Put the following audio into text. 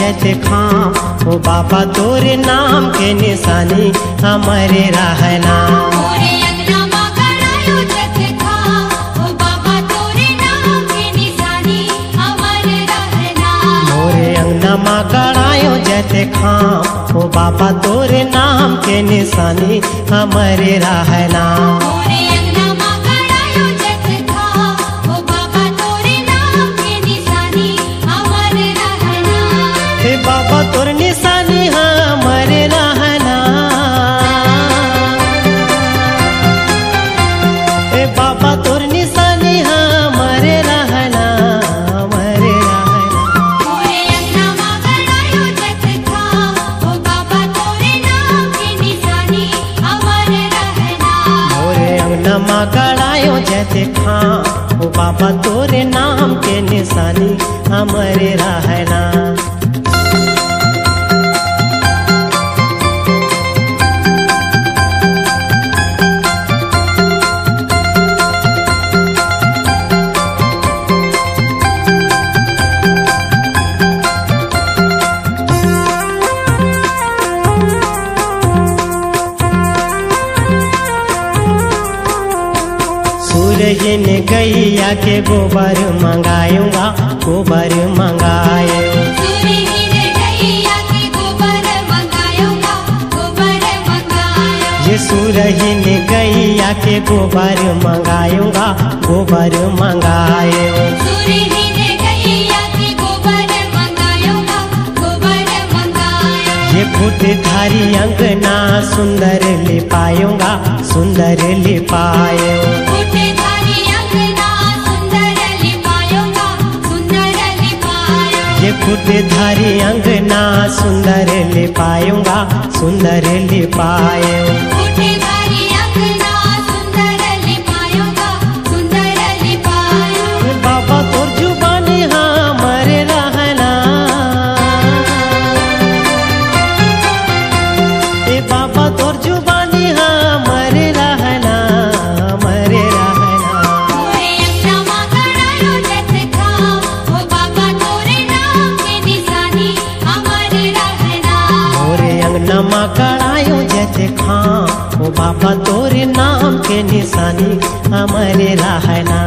जैसे खाम, ओ बाबा तोरे नाम के निशानी हमारे रहना। मोरे अंगना मा गड़ायो जैसे खाम, ओ बाबा तोरे नाम के निशानी हमारे रहना। मोरे अंगना मा गड़ायो जैसे खाम, ओ बाबा तोरे नाम के निशानी हमारे रहना। मोरे अंगना मा गड़ायो जैसे खाम, ओ बाबा तोरे नाम के निशानी हमारे रहना। हे बाबा तोर निशानी हमारे रहना। हे बाबा तोर निशानी हमारे रहना, हमारे रहना। मोरे अंगना मा गड़ायो जैसे खाम, ओ बाबा तोरे नाम के निशानी हमारे रहना। मोरे अंगना मा गड़ायो जैसे खाम, ओ बाबा तोरे नाम के निशानी हमारे रहना। सूरज ने गैया के गोबर मंगायूंगा, गोबर मंगायो। सूरज ने गैया के गोबर मंगायूंगा, गोबर मंगायो। ये सूरज ने गैया के गोबर मंगायूंगा, गोबर मंगायो। सूरज ने गैया के गोबर मंगायूंगा, गोबर मंगायो। ये फूटधारी अंगना सुंदर लिपायूंगा, सुंदर लिपायो। फूटधारी अंगना सुंदर लिपायूंगा, सुंदर लिपायो। ये फूटधारी अंगना सुंदर लिपायूंगा, सुंदर लिपायो। फूटधारी अंगना सुंदर लिपायूंगा, सुंदर लिपायो। बाबा तोर जुबानी हमारे रहना। ए बाबा तोर जुबानी हमारे रहना, हमारे रहना। मोरे अंगना मा गड़ायो जैसे खाम, ओ बाबा तोरे नाम के निशानी हमारे रहना। मोरे अंगना मा गड़ायो जैसे खाम, ओ बाबा तोरे नाम के निशानी हमारे रहना।